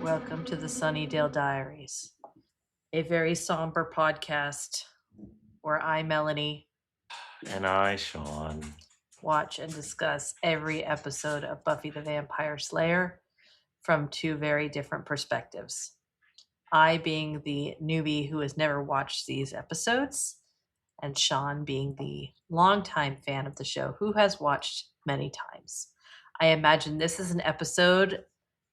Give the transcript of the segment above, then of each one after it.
Welcome to the Sunnydale Diaries, a very somber podcast where I, Melanie, And I, Sean. watch and discuss every episode of Buffy the Vampire Slayer from two very different perspectives. I being the newbie who has never watched these episodes, and Sean being the longtime fan of the show who has watched many times. I imagine this is an episode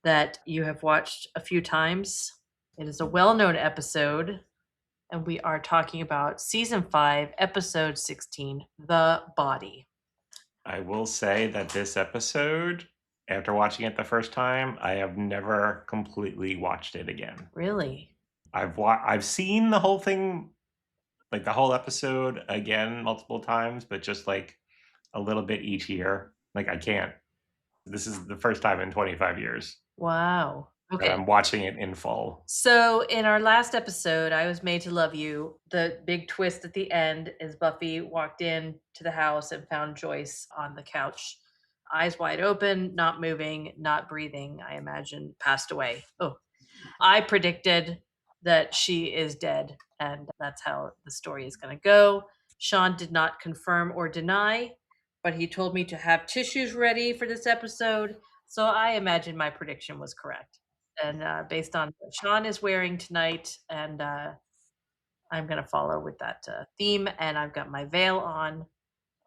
that you have watched a few times. It is a well known episode, and we are talking about season 5, episode 16, The Body. I will say that this episode, after watching it the first time, I have never completely watched it again. Really? I've seen the whole thing, like the whole episode again multiple times, but just like a little bit each year. Like I can't. This is the first time in 25 years Wow. that Okay. I'm watching it in full. So, in our last episode, I Was Made to Love You, the big twist at the end is Buffy walked in to the house and found Joyce on the couch, eyes wide open, not moving, not breathing, I imagine, passed away. Oh, I predicted that she is dead, and that's how the story is going to go. Sean did not confirm or deny, but he told me to have tissues ready for this episode, so I imagine my prediction was correct. And based on what Sean is wearing tonight, and I'm going to follow with that theme, and I've got my veil on,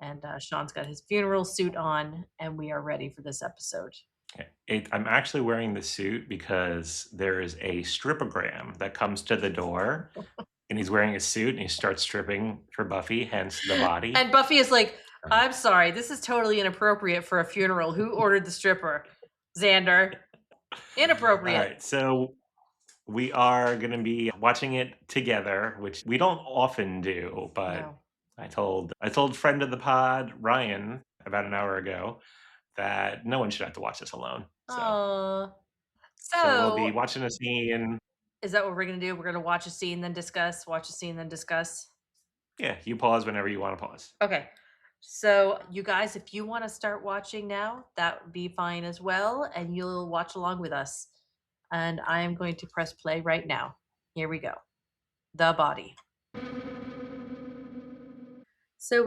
and Sean's got his funeral suit on, and we are ready for this episode. I'm actually wearing the suit because there is a stripogram that comes to the door, and he's wearing a suit, and he starts stripping for Buffy, hence the body. And Buffy is like, I'm sorry, this is totally inappropriate for a funeral. Who ordered the stripper? Xander. Inappropriate. All right, so we are going to be watching it together, which we don't often do, but No. I told friend of the pod, Ryan, about an hour ago that no one should have to watch this alone. So we'll be So, watching a scene. is that what we're going to do? We're going to watch a scene, then discuss, watch a scene, then discuss? Yeah, you pause whenever you want to pause. Okay. So, you guys, if you want to start watching now, that would be fine as well. And you'll watch along with us. And I am going to press play right now. Here we go. The Body. So,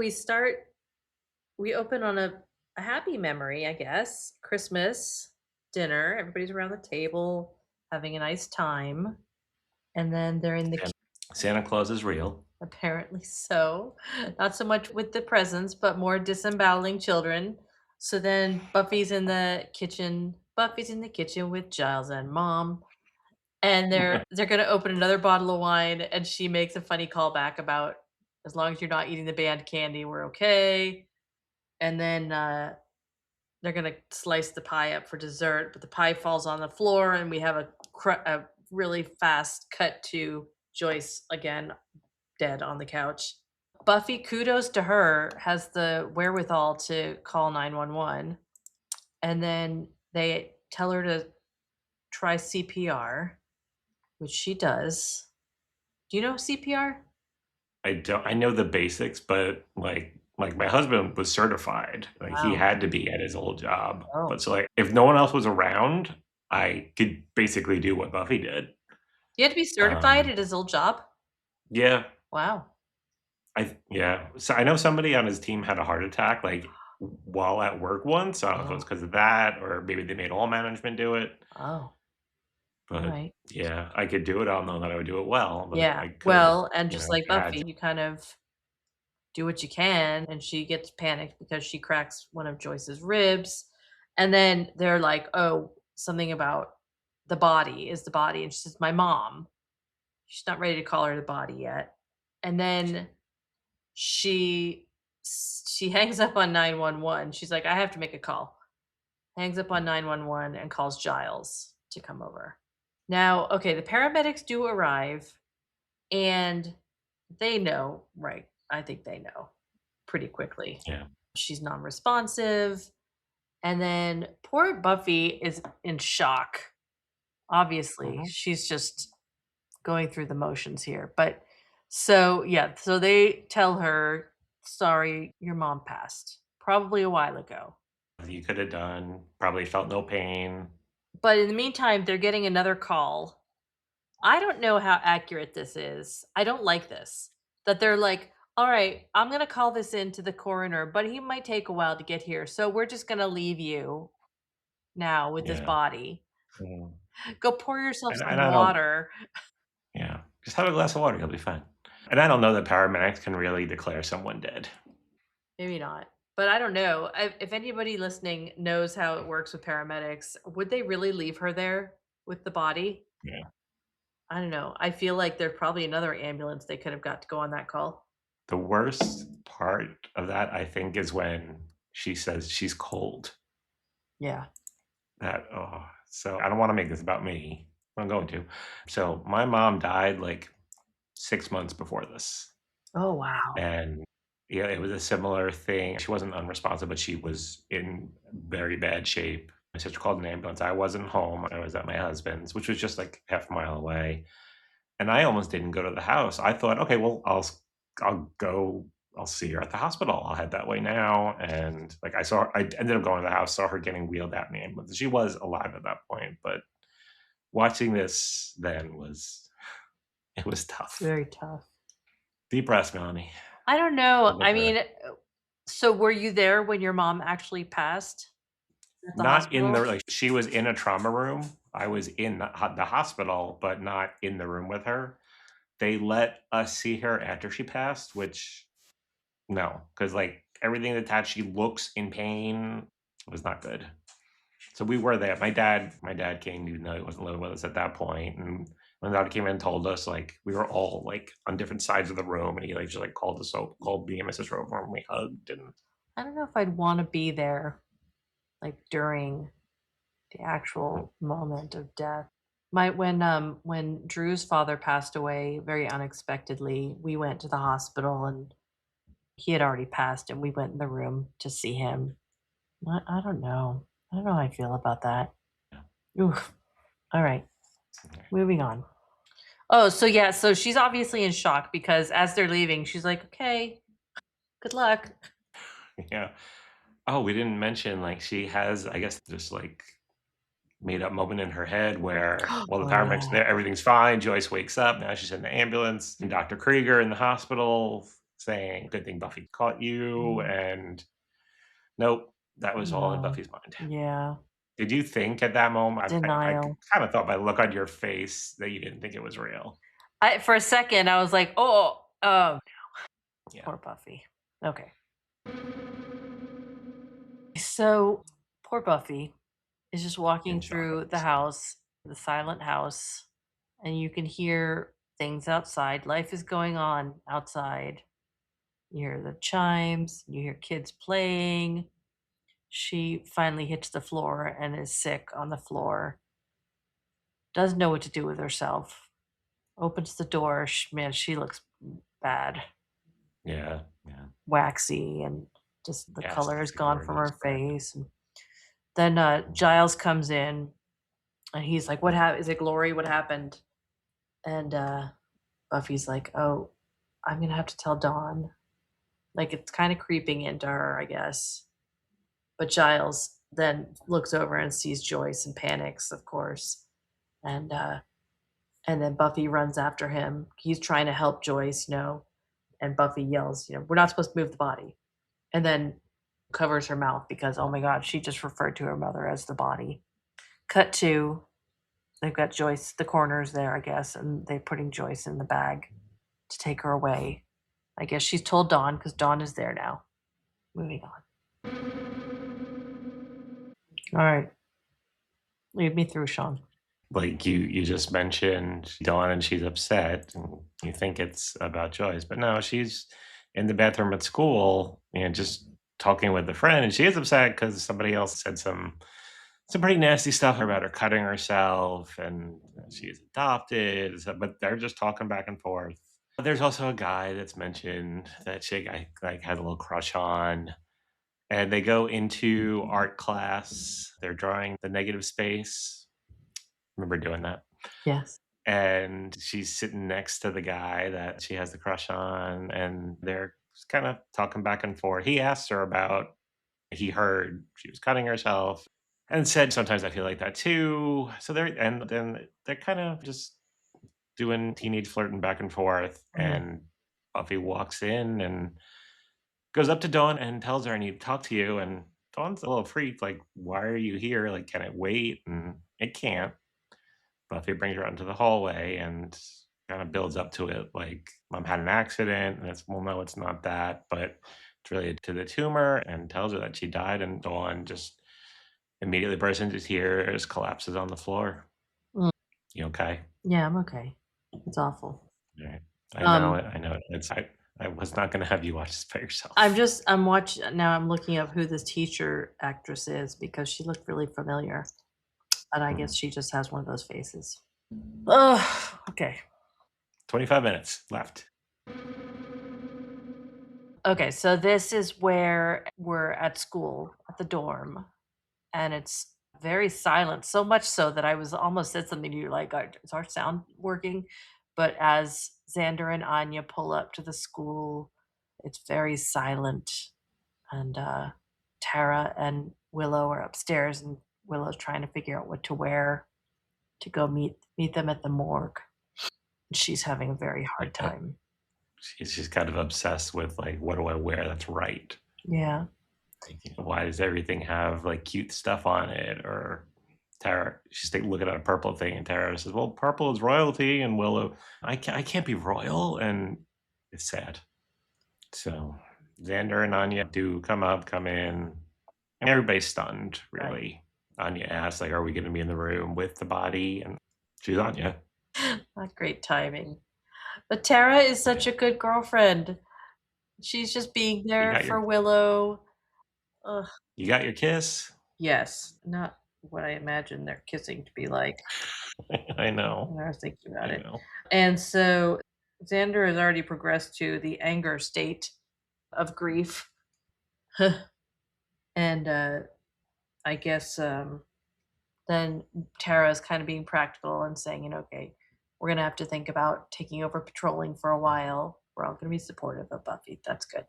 we open on a happy memory, I guess. Christmas dinner. Everybody's around the table having a nice time. And then they're in the And Santa Claus is real. Apparently so. Not so much with the presents, but more disemboweling children. So then Buffy's in the kitchen. Buffy's in the kitchen with Giles and Mom. And they're gonna open another bottle of wine, and she makes a funny callback about as long as you're not eating the band candy, we're okay. And then they're gonna slice the pie up for dessert, but the pie falls on the floor, and we have a really fast cut to Joyce again, dead on the couch. Buffy, kudos to her, has the wherewithal to call 911. And then they tell her to try CPR, which she does. Do you know CPR? I know the basics, but like my husband was certified. Like he Wow. had to be at his old job. Oh. But so like if no one else was around, I could basically do what Buffy did. You had to be certified Um, at his old job? yeah, Wow. yeah. So I know somebody on his team had a heart attack like while at work once. I don't know if it was Oh. because of that or maybe they made all management do it. Oh. All But right. yeah, I could do it. I don't know that I would do it well, but Yeah. I could, Well, and just like if I had Buffy, you kind of do what you can, and she gets panicked because she cracks one of Joyce's ribs. And then they're like, oh, something about the body is the body. And she says, my mom. She's not ready to call her the body yet. And then she hangs up on 911. She's like, I have to make a call. Hangs up on 911 and calls Giles to come over. Now, okay, the paramedics do arrive, and they know, right? I think they know pretty quickly. Yeah. She's non-responsive. And then poor Buffy is in shock. Obviously, Mhm. she's just going through the motions here. But so, yeah, so they tell her, sorry, your mom passed probably a while ago. You could have done, probably felt no pain. But in the meantime, they're getting another call. I don't know how accurate this is. I don't like this. That they're like, "All right, I'm gonna call this in to the coroner, but he might take a while to get here, so we're just gonna leave you now with this Yeah. body. Mhm. Go pour yourself And some I don't. water." Yeah, just have a glass of water, you'll be fine. And I don't know that paramedics can really declare someone dead. Maybe not. But I don't know. If anybody listening knows how it works with paramedics, would they really leave her there with the body? Yeah. I don't know. I feel like there's probably another ambulance they could have got to go on that call. The worst part of that, I think, is when she says she's cold. Yeah. That oh, so I don't wanna make this about me. I'm going to. So, my mom died, like, 6 months before this, Oh, wow. and, yeah, it was a similar thing. She wasn't unresponsive, but she was in very bad shape. My sister called an ambulance. I wasn't home. I was at my husband's, which was just, like, half a mile away. And I almost didn't go to the house. I thought, "Okay, well, I'll go I'll see her at the hospital. I'll head that way now," and, like, I ended up going to the house, saw her getting wheeled out in the ambulance. She was alive at that point, but watching this then was it was It's tough. very tough. Deep breaths, Melanie. I don't know. Hold it I there. mean, so were you there when your mom actually passed at the Not in the hospital? like, she was in a trauma room. I was in the hospital, but not in the room with her. They let us see her after she passed, which no, because like, everything attached, she looks in pain, was not good. So we were there. My dad came even though he wasn't living with us at that point, and when the doctor came in and told us, like, we were all, like, on different sides of the room, and he, like, just, like, called me and my sister over, and we hugged, and I don't know if I'd want to be there like during the mm, actual moment of death. When Drew's father passed away very unexpectedly, we went to the hospital and he had already passed and we went in the room to see him. I don't know. I don't know how I feel about that. yeah, Oof. All right, okay. moving on. Oh, so yeah, so she's obviously in shock because as they're leaving, she's like, "Okay, good luck." Yeah. Oh, we didn't mention, like, she has, I guess, just, like, made up moment in her head where, well, the Oh paramedics yeah. there, everything's fine. Joyce wakes up. Now she's in the ambulance, and Dr. Krieger in the hospital saying, "Good thing Buffy caught you." Mm, And nope, that was all in no. Buffy's mind. Yeah. Did you think at that moment? I Denial. kind of thought by the look on your face that you didn't think it was real. I for a second I was like, "Oh, Yeah, poor Buffy." Okay. So poor Buffy is just in walking shock, through the obviously. house, the silent house, and you can hear things outside. Life is going on outside. You hear the chimes, you hear kids playing. She finally hits the floor and is sick on the floor. Doesn't know what to do with herself. Opens the door. Man, she looks bad, Yeah, yeah. waxy, and just the color Ghastly is is the gone word from you her described. face. And then Giles comes in and he's like, "What happened? Is it Glory? What happened?" And Buffy's like, "Oh, I'm gonna have to tell Dawn." Like it's kind of creeping into her, I guess. But Giles then looks over and sees Joyce and panics, of course. And and then Buffy runs after him. He's trying to help Joyce, and Buffy yells, "We're not supposed to move the body." And then covers her mouth because oh my god, she just referred to her mother as the body. Cut to they've got Joyce, the coroner's there, I guess, and they're putting Joyce in the bag to take her away. I guess she's told Dawn because Dawn is there now. Moving on. All right. Lead me through, Sean. Like you just mentioned Dawn, and she's upset, and you think it's about Joyce, but no, she's in the bathroom at school and just talking with a friend, and she is upset because somebody else said some pretty nasty stuff about her cutting herself, and she is adopted. But they're just talking back and forth. There's also a guy that's mentioned that she like had a little crush on, and they go into art class. They're drawing the negative space. Remember doing that? Yes. And she's sitting next to the guy that she has the crush on, and they're kind of talking back and forth. He asks her about he heard she was cutting herself. And said, sometimes I feel like that too. So then they're kind of just doing teenage flirting back and forth. Mhm. And Buffy walks in and goes up to Dawn and tells her, I need to talk to you. And Dawn's a little freaked, like, why are you here? Like, can it wait? And it can't. Buffy brings her out into the hallway and kind of builds up to it, like, Mom had an accident. And it's, well, no, it's not that. But it's related to the tumor, and tells her that she died. And Dawn just immediately bursts into tears, collapses on the floor. Mm. You okay? Yeah, I'm okay. It's awful. Right. I know Um, it. I know it. I was not going to have you watch this by I'm yourself. just I'm watching now. I'm looking up who this teacher actress is because she looked really familiar, and I guess Mhm. she just has one of those faces. Ugh. Okay. 25 minutes left. Okay. So this is where we're at school at the dorm, and it's very silent. So much so that I was almost said something to you like, "Is our sound working?" But as Xander and Anya pull up to the school, it's very silent, and Tara and Willow are upstairs, and Willow's trying to figure out what to wear to go meet them at the morgue. She's having a very hard Yeah. time. She's kind of obsessed with, like, what do I wear that's right? Yeah. Like, why does everything have like cute stuff on it? Or Tara, she's looking at a purple thing, and Tara says, "Well, purple is royalty." And Willow, I can't be royal, and it's sad. So Xander and Anya do come in, and everybody's stunned, Right. really. Anya asks, like, are we going to be in the room with the body? And she's Anya. Not great timing. But Tara is Yeah. such a good girlfriend. She's just being You there got your for Willow. Ugh. you got your kiss. Yes, not what I imagine their kissing to be like I know. when I was thinking about I it. know. And so Xander has already progressed to the anger state of grief. And I guess then Tara is kind of being practical and saying, okay, we're going to have to think about taking over patrolling for a while. We're all going to be supportive of Buffy. That's good.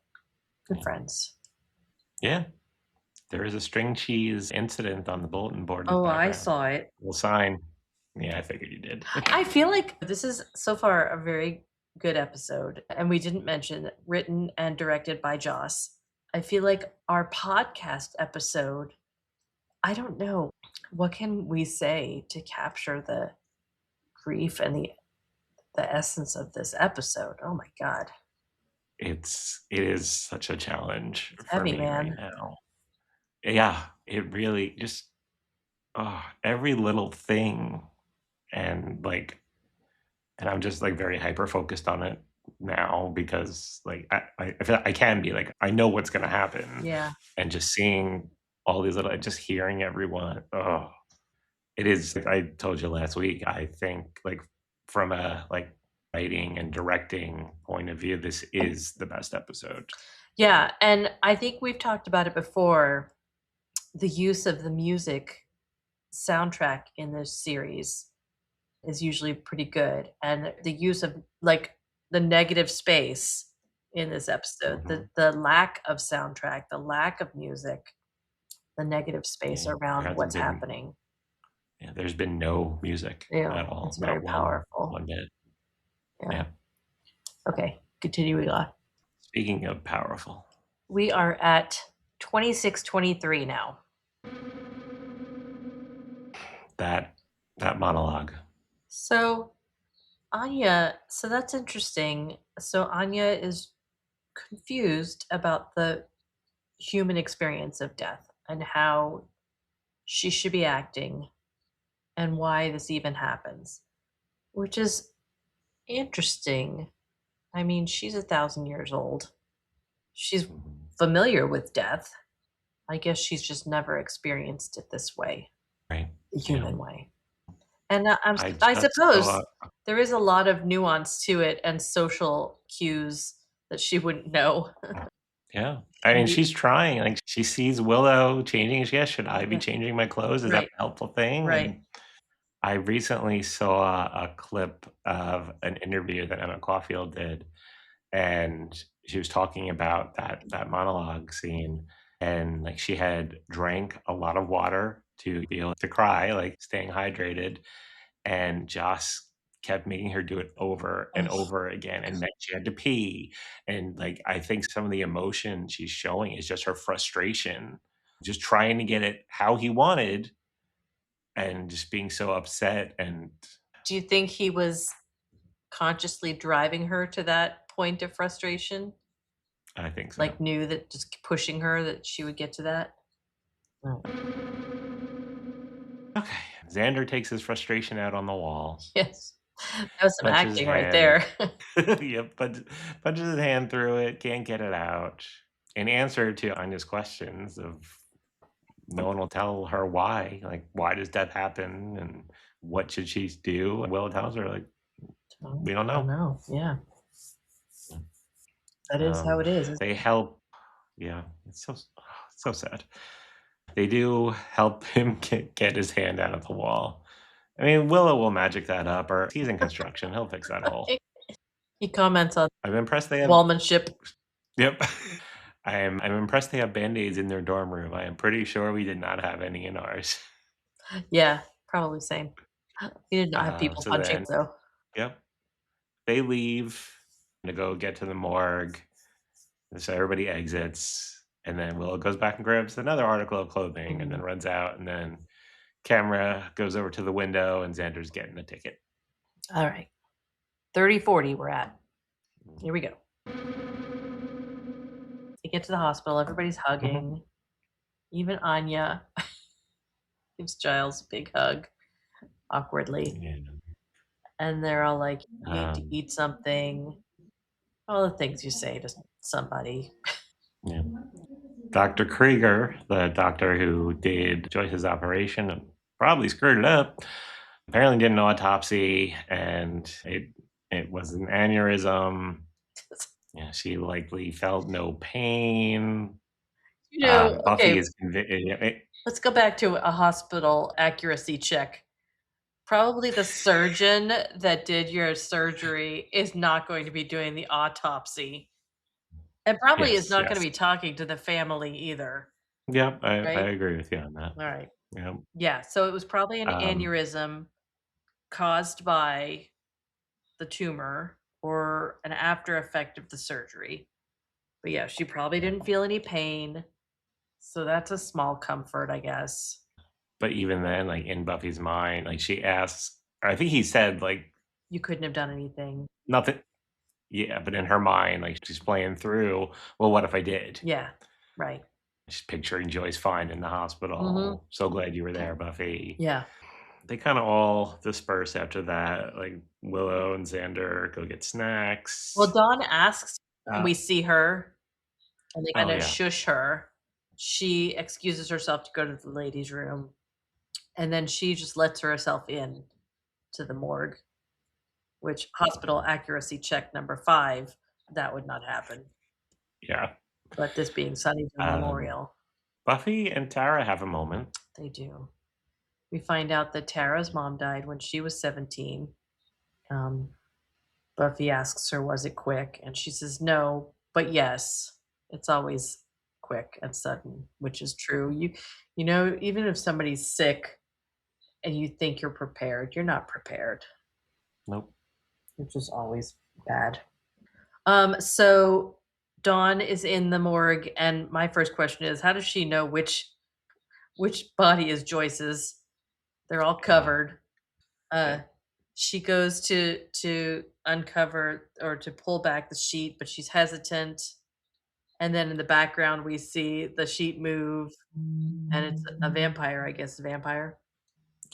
Good Yeah. friends. Yeah. There is a string cheese incident on the bulletin board in the Oh, I background. saw it. Little sign. Yeah, I figured you did. I feel like this is so far a very good episode. And we didn't mention written and directed by Joss. I feel like our podcast episode, I don't know, what can we say to capture the grief and the essence of this episode? Oh my god. It is such a challenge It's for heavy, me right man. now. Yeah, it really just, every little thing, and, like, and I'm just, like, very hyper focused on it now because, like, I feel I can be, like, I know what's gonna happen, Yeah. and just seeing all these little, just hearing everyone, it is, like I told you last week, I think, like, from a, like, writing and directing point of view, this is the best episode. Yeah, and I think we've talked about it before, the use of the music soundtrack in this series is usually pretty good, and the use of, like, the negative space in this episode, Mhm. the lack of soundtrack, the lack of music, the negative space Yeah, there around hasn't what's been happening. yeah, there's been no music Yeah, at all, it's very not powerful. one bit. Yeah. Yeah. Okay, continuing on. Speaking of powerful, We are at 26:23 now. that that monologue. So Anya, so that's interesting. So Anya is confused about the human experience of death and how she should be acting and why this even happens, which is interesting. I mean, she's 1,000 years old. She's Mhm. familiar with death. I guess she's just never experienced it this way, Right? the Yeah. human way. And I I just suppose saw there is a lot of nuance to it and social cues that she wouldn't know. yeah. I mean, she's trying, like, she sees Willow changing, she, "Yeah, should I be Yeah, changing my clothes? Is that right, a helpful thing?" right. And I recently saw a clip of an interview that Emma Caulfield did, and she was talking about that monologue scene, and like she had drank a lot of water to be able to cry, like staying hydrated, and Joss kept making her do it over and Oh, over again, and then she had to pee, and, like, I think some of the emotion she's showing is just her frustration, just trying to get it how he wanted and just being so upset, and do you think he was consciously driving her to that point of frustration? I think so. Like, knew that just pushing her that she would get to that? Oh. Okay. Xander takes his frustration out on the wall, Yes. That was some punches his acting right hand there. yep, punches his hand through it, can't get it out. In answer to Anya's questions of no one will tell her why. Like, why does death happen and what should she do? And Will tells her, like, Oh, we don't I know. know, yeah. That is how it is, They help. Yeah, it's so sad. They do help him get his hand out of the wall. I mean, Willow will magic that up, or he's in construction. He'll fix that hole. He comments on I'm impressed they have. wallmanship. Yep. I'm impressed they have band-aids in their dorm room. I am pretty sure we did not have any in ours. Yeah, probably same. He did not have people So punching, then, so yep, they leave to go get to the morgue. And so everybody exits, and then Willow goes back and grabs another article of clothing, and then mhm. runs out. And then camera goes over to the window, and Xander's getting a ticket. Alright. 30-40 we're at. Here we go. They get to the hospital, everybody's Mhm. hugging. Even Anya gives Giles a big hug awkwardly, Yeah. and they're all like, "You need to Um, eat something." All the things you say to somebody. yeah. Dr. Krieger, the doctor who did Joyce's operation, and probably screwed it up. Apparently, did an autopsy, and it was an aneurysm. Yeah, she likely felt no pain. Buffy Okay, is convinced. let's go back to a hospital accuracy check. Probably the surgeon that did your surgery is not going to be doing the autopsy, and probably is Yes, not gonna yes. be talking to the family either, Yep, I right? agree with you on that. Alright. Yep. Yeah, so it was probably an Um, aneurysm caused by the tumor or an after effect of the surgery. But yeah, she probably didn't feel any pain, so that's a small comfort, I guess. but even then, like, in Buffy's mind, like, she asks, or I think he said, like, You couldn't have done anything. nothing. Yeah, but in her mind, like, she's playing through, "Well, what if I did?" Yeah, right. She's picturing Joyce fine in the Mhm. hospital. "So glad you were there, Buffy." Yeah. They kinda all disperse after that, like, Willow and Xander go get Well, snacks. Dawn asks when Uh we see her and they oh, kinda yeah. shush her. She excuses herself to go to the ladies' room, and then she just lets herself in to the morgue, which hospital accuracy check number 5, that would not happen. Yeah. But this being Sunnydale Um, Memorial, Buffy and Tara have a moment. they do. We find out that Tara's mom died when she was 17. Um, Buffy asks her, "Was it quick?" And she says, "No, but yes, it's always quick and sudden," which is true. Even if somebody's sick and you think you're prepared, you're not prepared, Nope. which is always bad. So Dawn is in the morgue, and my first question is, how does she know which body is Joyce's? They're all Yeah. covered. Uh, Yep. she goes to uncover or to pull back the sheet, but she's hesitant. And then in the background, we see the sheet move, and it's a vampire, I guess, a vampire.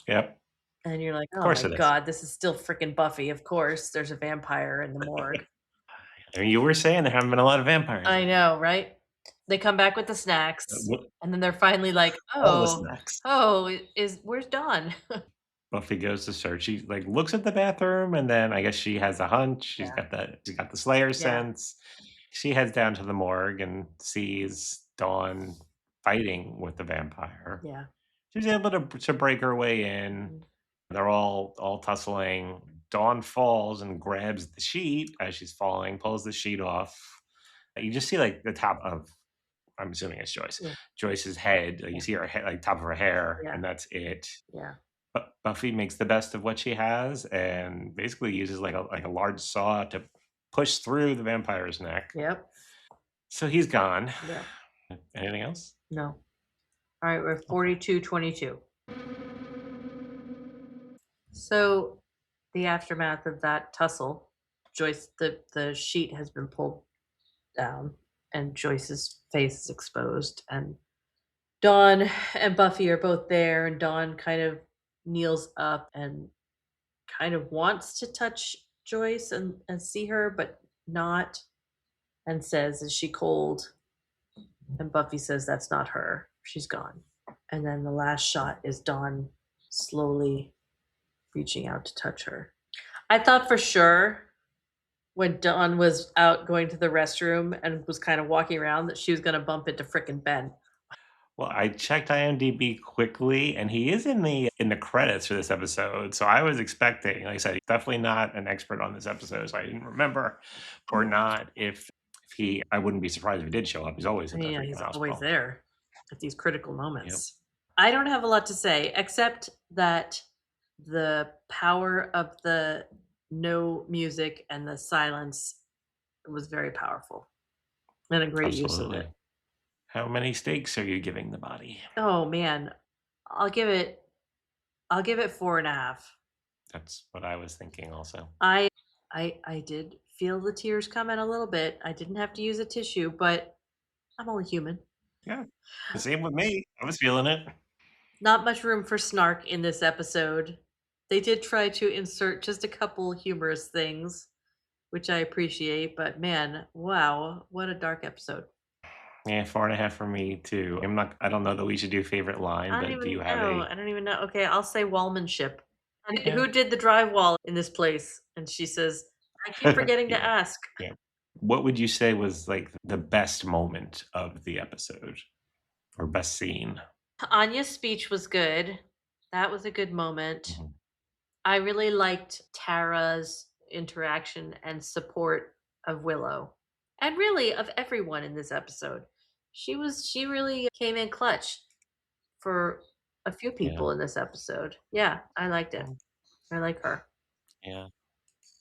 Yep. And you're like, Of "Oh course my it is. god, this is still freaking Buffy. Of course, there's a vampire in the morgue." I mean, you were saying there haven't been a lot of vampires I lately. know, right? They come back with the snacks, What and then they're finally like, all the "Oh, snacks. oh, is where's Dawn?" Buffy goes to search. She, like, looks at the bathroom, and then I guess she has a hunch. Yeah, She's got the Slayer yeah, sense. She heads down to the morgue and sees Dawn fighting with the vampire. yeah. She's able to break her way in. Mhm. They're all tussling. Dawn falls and grabs the sheet as she's falling, pulls the sheet off. You just see, like, the top of I'm assuming it's Joyce. Yeah. Joyce's head, like, Yeah. you see her head, like top of her hair, Yeah. and that's it. Yeah. But Buffy makes the best of what she has and basically uses like a large saw to push through the vampire's neck. Yep. So he's gone. Yeah. Anything else? No. All right, we're Okay. 42-22. So the aftermath of that tussle, Joyce, the sheet has been pulled down and Joyce's face is exposed, and Dawn and Buffy are both there, and Dawn kind of kneels up and kind of wants to touch Joyce and see her, but not, and says, "Is she cold?" And Buffy says, "That's not her. She's gone." And then the last shot is Dawn slowly reaching out to touch her. I thought for sure when Dawn was out going to the restroom and was kind of walking around that she was going to bump into frickin' Ben. Well, I checked IMDb quickly, and he is in the credits for this episode. So I was expecting, like I said, definitely not an expert on this episode, so I didn't remember or not if he. I wouldn't be surprised if he did show up. He's always I at the mean, yeah, freaking he's always hospital. there at these critical Yep. moments. I don't have a lot to say except that the power of the no music and the silence was very powerful and a great use of Absolutely. it. How many steaks are you giving the body? Oh man, I'll give it. I'll give it 4.5. That's what I was thinking also. I did feel the tears coming a little bit. I didn't have to use a tissue, but I'm only human. Yeah. The same with me. I was feeling it. Not much room for snark in this episode. They did try to insert just a couple humorous things, which I appreciate, but man, wow, what a dark episode. Yeah, 4.5 for me too. I don't know that we should do favorite line, I don't but do even you have know. a I don't even know. Okay, I'll say wallmanship. And yeah. who did the drywall in this place? And she says, I keep forgetting to Yeah. ask. Yeah. What would you say was like the best moment of the episode or best scene? Anya's speech was good. That was a good moment. Mhm. I really liked Tara's interaction and support of Willow, and really of everyone in this episode. She really came in clutch for a few Yeah. people in this episode. Yeah, I liked it. Mm, I like her. yeah.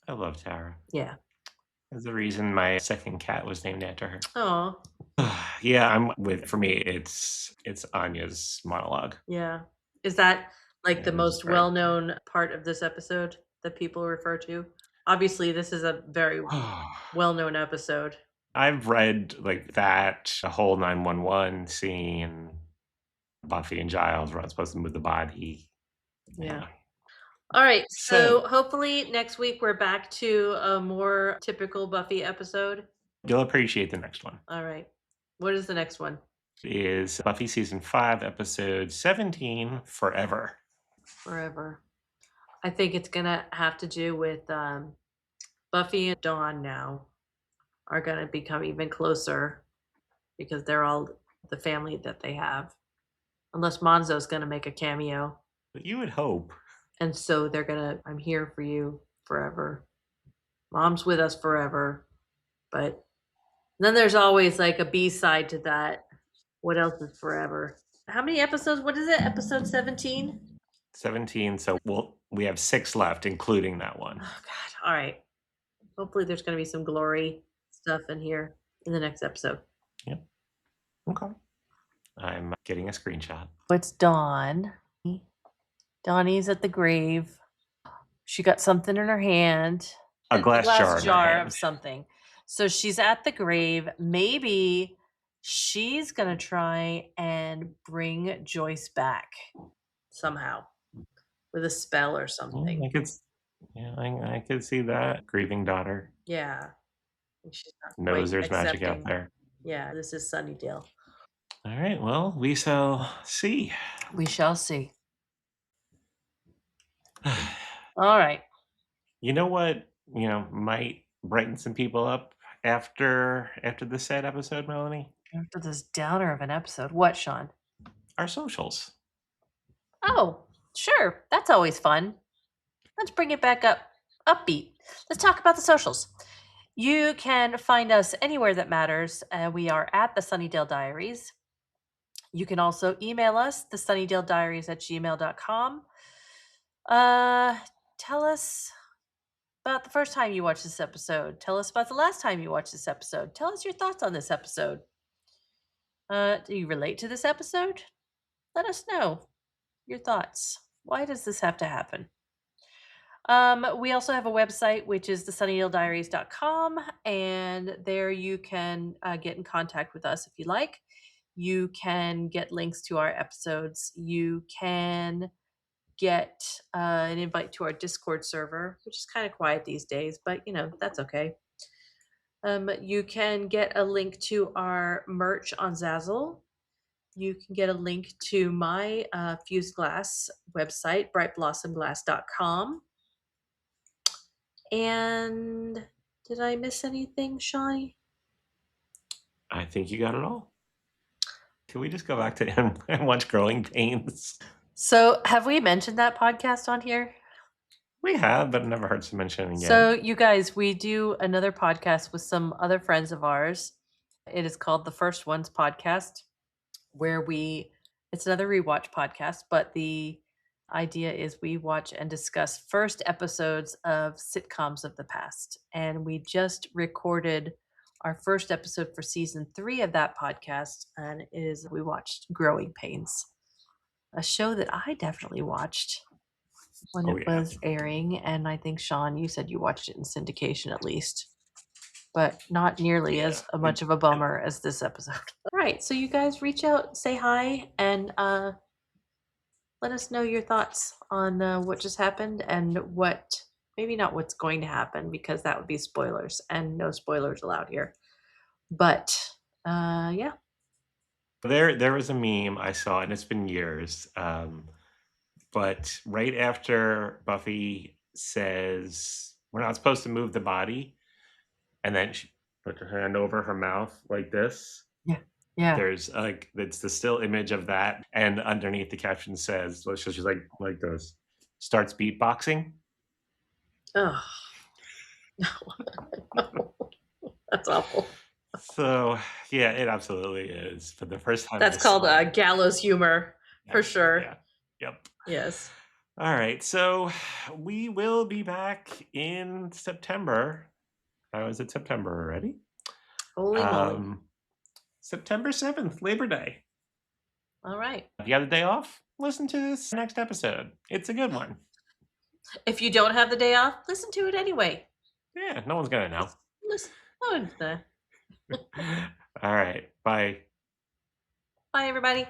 I love Tara. Yeah. There's a reason my second cat was named after her. Oh, Yeah, I'm with for me it's Anya's monologue. yeah. Is that like Yeah, the it was most great. well-known part of this episode that people refer to? Obviously, this is a very well-known episode. I've read like that the whole 911 scene, Buffy and Giles were not supposed to move the body. Yeah. Yeah. All right. So So hopefully next week we're back to a more typical Buffy episode. you'll appreciate the next one. All right. What is the next one? Is Buffy season 5, episode 17, Forever. Forever. I think it's gonna have to do with Buffy and Dawn now are gonna become even closer because they're all the family that they have. Unless Monzo's gonna make a cameo. But you would hope. And so they're gonna, I'm here for you forever. Mom's with us forever. But then there's always like a B side to that. What else is forever? How many episodes? What is it? Episode 17? 17, so we have 6 left, including that one. Oh god. All right. Hopefully there's going to be some glory stuff in here in the next episode. Yep. Okay. I'm getting a screenshot. It's Dawn. Donnie's at the grave. She got something in her hand. A glass jar in her hand. of something. So she's at the grave. Maybe she's going to try and bring Joyce back somehow with a spell or something. I could see that. Grieving daughter Yeah. She's not quite knows there's magic out accepting. there. Yeah, this is Sunnydale. All right, well, we shall see. We shall see. All right. You know what, might brighten some people up after this sad episode, Melanie? After this downer of an episode. What, Sean? Our socials. Oh, sure. That's always fun. Let's bring it back up. Upbeat. Let's talk about the socials. You can find us anywhere that matters. We are at the Sunnydale Diaries. You can also email us, the sunnydalediaries@gmail.com. Tell us about the first time you watched this episode. Tell us about the last time you watched this episode. Tell us your thoughts on this episode. Do you relate to this episode? Let us know your thoughts. Why does this have to happen? We also have a website, which is thesunnydalediaries.com, and there you can get in contact with us if you like. You can get links to our episodes. You can get an invite to our Discord server, which is kind of quiet these days, but that's okay. You can get a link to our merch on Zazzle. You can get a link to my fused glass website, brightblossomglass.com. And did I miss anything, Shawnee? I think you got it all. Can we just go back to and watch Growing Pains? So, have we mentioned that podcast on here? We have, but it never hurts to mention it again. So, you guys, we do another podcast with some other friends of ours. It is called The First Ones Podcast, where it's another rewatch podcast, but the idea is we watch and discuss first episodes of sitcoms of the past. And we just recorded our first episode for season 3 of that podcast, and we watched Growing Pains, a show that I definitely watched when it was airing. And I think, Sean, you said you watched it in syndication at least, but not nearly as much of a bummer as this episode. All right, so you guys reach out, say hi, and let us know your thoughts on what just happened and maybe not what's going to happen, because that would be spoilers, and no spoilers allowed here. But yeah. There was a meme I saw, and it's been years. But right after Buffy says, "We're not supposed to move the body," and then she put her hand over her mouth like this. Yeah. There's it's the still image of that, and underneath the caption says, she's like this, starts beatboxing. Oh no, no. That's awful. So yeah, it absolutely is. For the first time, that's called gallows humor, for sure. Yeah. Yep. Yes. All right, so we will be back in September. How is it September already? Holy moly. September 7th, Labor Day. All right. If you have the day off, listen to this next episode. It's a good one. If you don't have the day off, listen to it anyway. Yeah, no one's going to know. Listen. No one's there. All right, bye. Bye, everybody.